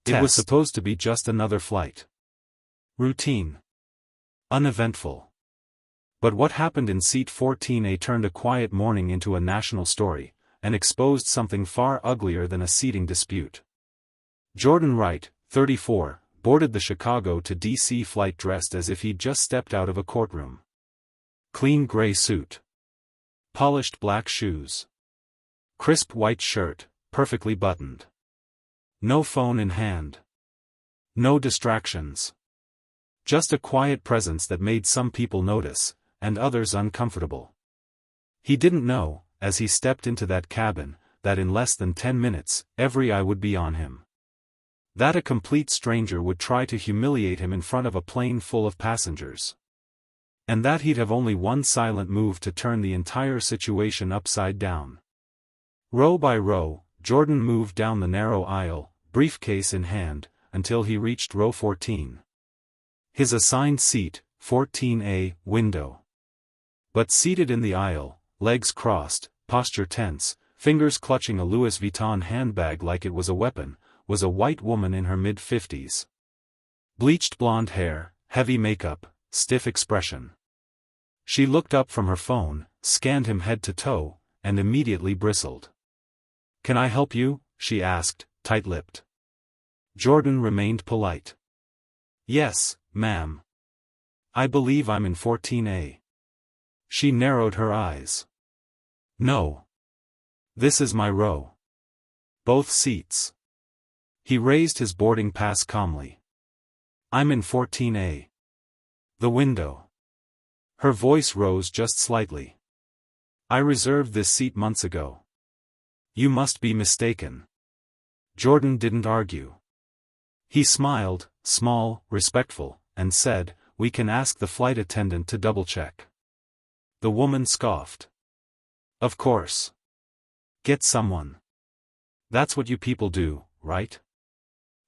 It was supposed to be just another flight. Routine. Uneventful. But what happened in seat 14A turned a quiet morning into a national story, and exposed something far uglier than a seating dispute. Jordan Wright, 34, boarded the Chicago to D.C. flight dressed as if he'd just stepped out of a courtroom. Clean gray suit. Polished black shoes. Crisp white shirt, perfectly buttoned. No phone in hand. No distractions. Just a quiet presence that made some people notice, and others uncomfortable. He didn't know, as he stepped into that cabin, that in less than 10 minutes, every eye would be on him. That a complete stranger would try to humiliate him in front of a plane full of passengers. And that he'd have only one silent move to turn the entire situation upside down. Row by row, Jordan moved down the narrow aisle, briefcase in hand, until he reached row 14. His assigned seat, 14A, window. But seated in the aisle, legs crossed, posture tense, fingers clutching a Louis Vuitton handbag like it was a weapon, was a white woman in her mid-50s. Bleached blonde hair, heavy makeup, stiff expression. She looked up from her phone, scanned him head to toe, and immediately bristled. "Can I help you?" she asked, tight-lipped. Jordan remained polite. "Yes, ma'am. I believe I'm in 14A. She narrowed her eyes. "No. This is my row. Both seats." He raised his boarding pass calmly. "I'm in 14A. The window." Her voice rose just slightly. "I reserved this seat months ago." "You must be mistaken." Jordan didn't argue. He smiled, small, respectful, and said, "We can ask the flight attendant to double-check." The woman scoffed. "Of course. Get someone. That's what you people do, right?"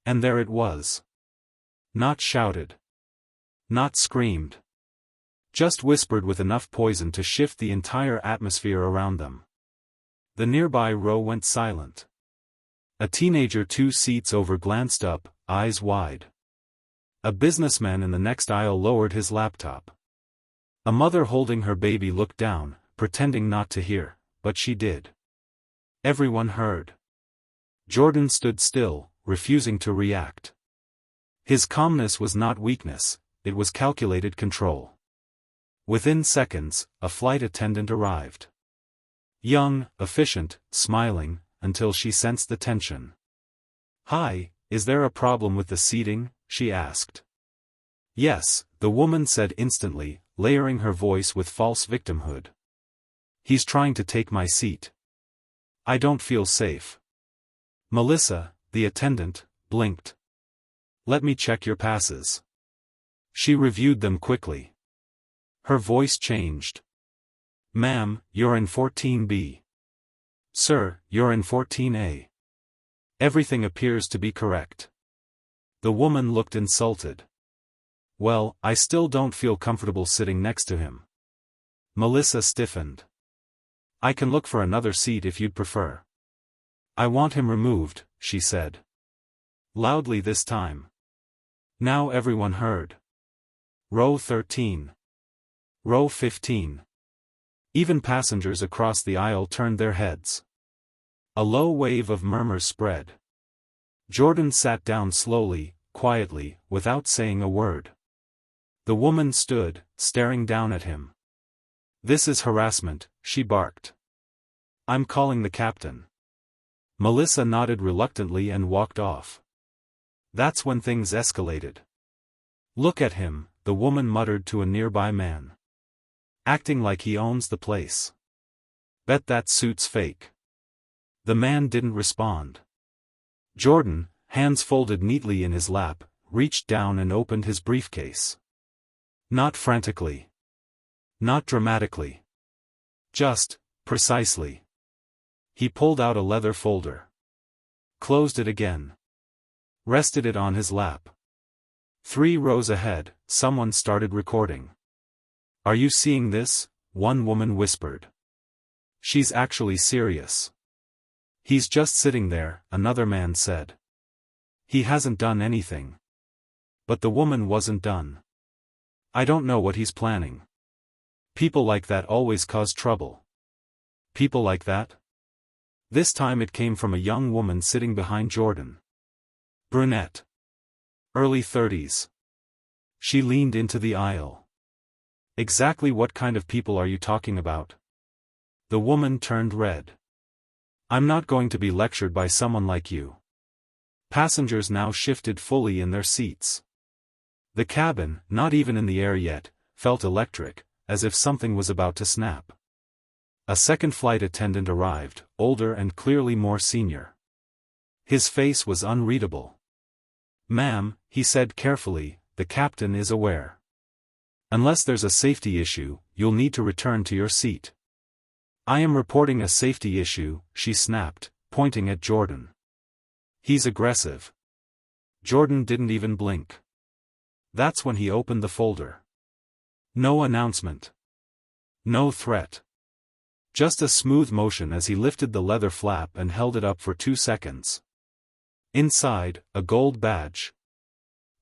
And there it was. Not shouted. Not screamed. Just whispered with enough poison to shift the entire atmosphere around them. The nearby row went silent. A teenager 2 seats over glanced up, eyes wide. A businessman in the next aisle lowered his laptop. A mother holding her baby looked down, pretending not to hear, but she did. Everyone heard. Jordan stood still, refusing to react. His calmness was not weakness, it was calculated control. Within seconds, a flight attendant arrived. Young, efficient, smiling, until she sensed the tension. "Hi, is there a problem with the seating?" she asked. "Yes," the woman said instantly, layering her voice with false victimhood. "He's trying to take my seat. I don't feel safe." Melissa, the attendant, blinked. "Let me check your passes." She reviewed them quickly. Her voice changed. "Ma'am, you're in 14B. Sir, you're in 14A. Everything appears to be correct." The woman looked insulted. "Well, I still don't feel comfortable sitting next to him." Melissa stiffened. "I can look for another seat if you'd prefer." "I want him removed," she said. Loudly this time. Now everyone heard. Row 13. Row 15. Even passengers across the aisle turned their heads. A low wave of murmurs spread. Jordan sat down slowly, quietly, without saying a word. The woman stood, staring down at him. "This is harassment," she barked. "I'm calling the captain." Melissa nodded reluctantly and walked off. That's when things escalated. "Look at him," the woman muttered to a nearby man. "Acting like he owns the place. Bet that suit's fake." The man didn't respond. Jordan, hands folded neatly in his lap, reached down and opened his briefcase. Not frantically. Not dramatically. Just, precisely. He pulled out a leather folder. Closed it again. Rested it on his lap. 3 rows ahead, someone started recording. "Are you seeing this?" one woman whispered. "She's actually serious." "He's just sitting there," another man said. He hasn't done anything. But the woman wasn't done. I don't know what he's planning. People like that always cause trouble. People like that? This time it came from a young woman sitting behind Jordan. Brunette. Early 30s. She leaned into the aisle. Exactly what kind of people are you talking about? The woman turned red. I'm not going to be lectured by someone like you. Passengers now shifted fully in their seats. The cabin, not even in the air yet, felt electric, as if something was about to snap. A second flight attendant arrived, older and clearly more senior. His face was unreadable. "Ma'am," he said carefully, "the captain is aware. Unless there's a safety issue, you'll need to return to your seat." "I am reporting a safety issue," she snapped, pointing at Jordan. "He's aggressive." Jordan didn't even blink. That's when he opened the folder. No announcement. No threat. Just a smooth motion as he lifted the leather flap and held it up for 2 seconds. Inside, a gold badge.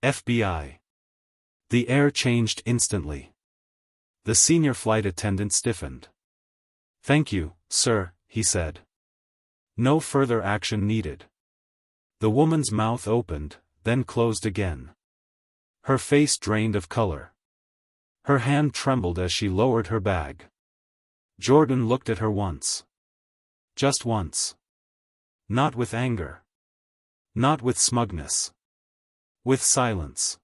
FBI. The air changed instantly. The senior flight attendant stiffened. "Thank you, sir," he said. No further action needed. The woman's mouth opened, then closed again. Her face drained of color. Her hand trembled as she lowered her bag. Jordan looked at her once. Just once. Not with anger. Not with smugness. With silence.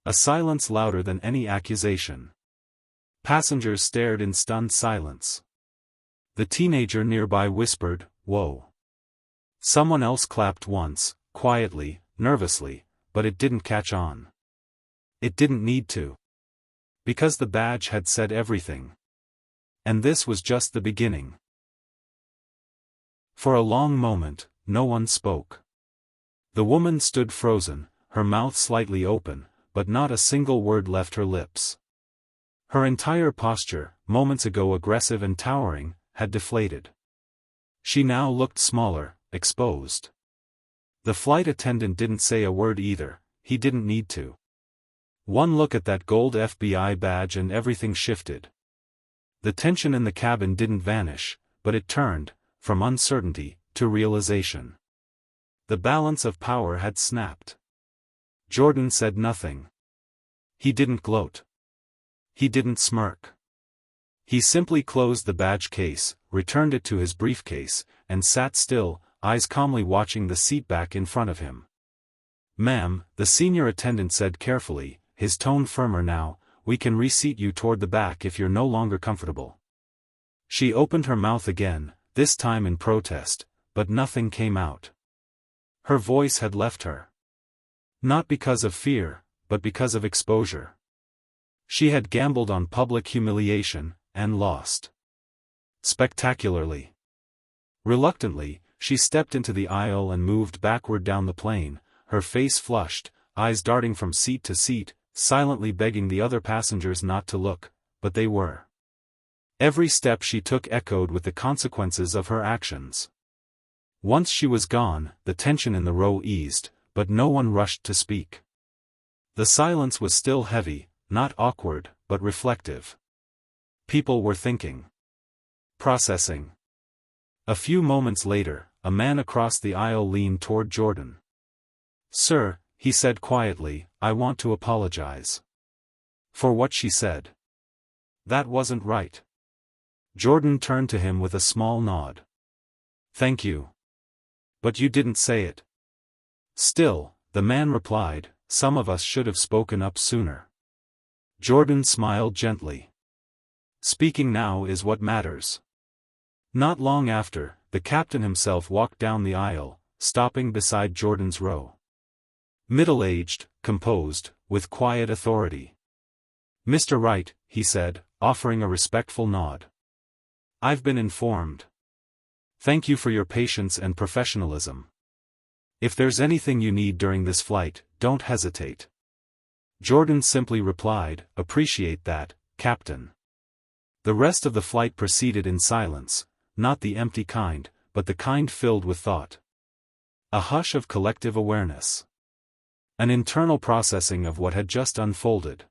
A silence louder than any accusation. Passengers stared in stunned silence. The teenager nearby whispered, "Whoa." Someone else clapped once, quietly, nervously, but it didn't catch on. It didn't need to. Because the badge had said everything. And this was just the beginning. For a long moment, no one spoke. The woman stood frozen, her mouth slightly open, but not a single word left her lips. Her entire posture, moments ago aggressive and towering, had deflated. She now looked smaller, exposed. The flight attendant didn't say a word either, he didn't need to. One look at that gold FBI badge and everything shifted. The tension in the cabin didn't vanish, but it turned, from uncertainty, to realization. The balance of power had snapped. Jordan said nothing. He didn't gloat. He didn't smirk. He simply closed the badge case, returned it to his briefcase, and sat still, eyes calmly watching the seat back in front of him. "Ma'am," the senior attendant said carefully, his tone firmer now, "we can reseat you toward the back if you're no longer comfortable." She opened her mouth again, this time in protest, but nothing came out. Her voice had left her. Not because of fear, but because of exposure. She had gambled on public humiliation, and lost. Spectacularly. Reluctantly, she stepped into the aisle and moved backward down the plane, her face flushed, eyes darting from seat to seat, silently begging the other passengers not to look, but they were. Every step she took echoed with the consequences of her actions. Once she was gone, the tension in the row eased, but no one rushed to speak. The silence was still heavy, not awkward, but reflective. People were thinking. Processing. A few moments later, a man across the aisle leaned toward Jordan. "Sir," he said quietly, "I want to apologize. For what she said. That wasn't right." Jordan turned to him with a small nod. "Thank you. But you didn't say it." "Still," the man replied, "some of us should have spoken up sooner." Jordan smiled gently. "Speaking now is what matters." Not long after, the captain himself walked down the aisle, stopping beside Jordan's row. Middle-aged, composed, with quiet authority. "Mr. Wright," he said, offering a respectful nod. "I've been informed. Thank you for your patience and professionalism. If there's anything you need during this flight, don't hesitate." Jordan simply replied, "Appreciate that, Captain." The rest of the flight proceeded in silence, not the empty kind, but the kind filled with thought. A hush of collective awareness. An internal processing of what had just unfolded.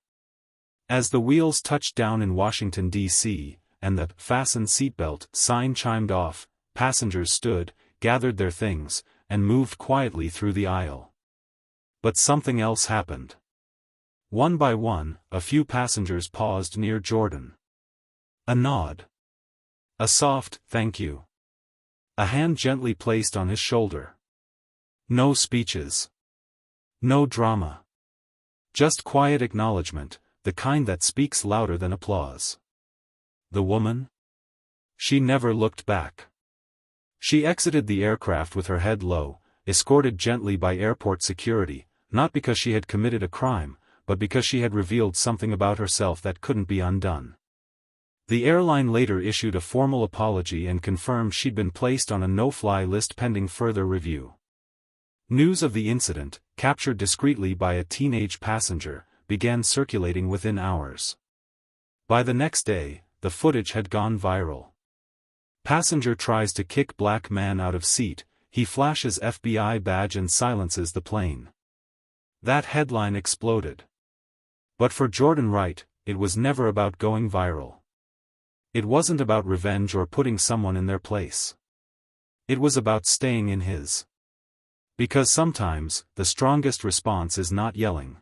As the wheels touched down in Washington, D.C., and the "Fasten Seatbelt" sign chimed off, passengers stood, gathered their things, and moved quietly through the aisle. But something else happened. One by one, a few passengers paused near Jordan. A nod. A soft, "thank you." A hand gently placed on his shoulder. No speeches. No drama. Just quiet acknowledgement, the kind that speaks louder than applause. The woman? She never looked back. She exited the aircraft with her head low, escorted gently by airport security, not because she had committed a crime, but because she had revealed something about herself that couldn't be undone. The airline later issued a formal apology and confirmed she'd been placed on a no-fly list pending further review. News of the incident, captured discreetly by a teenage passenger, began circulating within hours. By the next day, the footage had gone viral. Passenger tries to kick black man out of seat, he flashes FBI badge and silences the plane. That headline exploded. But for Jordan Wright, it was never about going viral. It wasn't about revenge or putting someone in their place. It was about staying in his. Because sometimes, the strongest response is not yelling.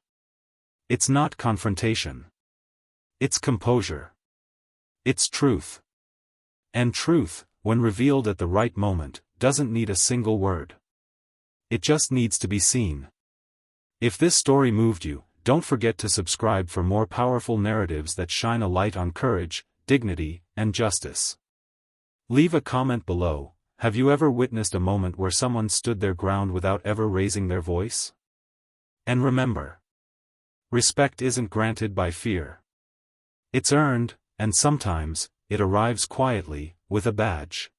It's not confrontation. It's composure. It's truth. And truth, when revealed at the right moment, doesn't need a single word. It just needs to be seen. If this story moved you, don't forget to subscribe for more powerful narratives that shine a light on courage, dignity, and justice. Leave a comment below. Have you ever witnessed a moment where someone stood their ground without ever raising their voice? And remember, respect isn't granted by fear. It's earned, and sometimes, it arrives quietly, with a badge.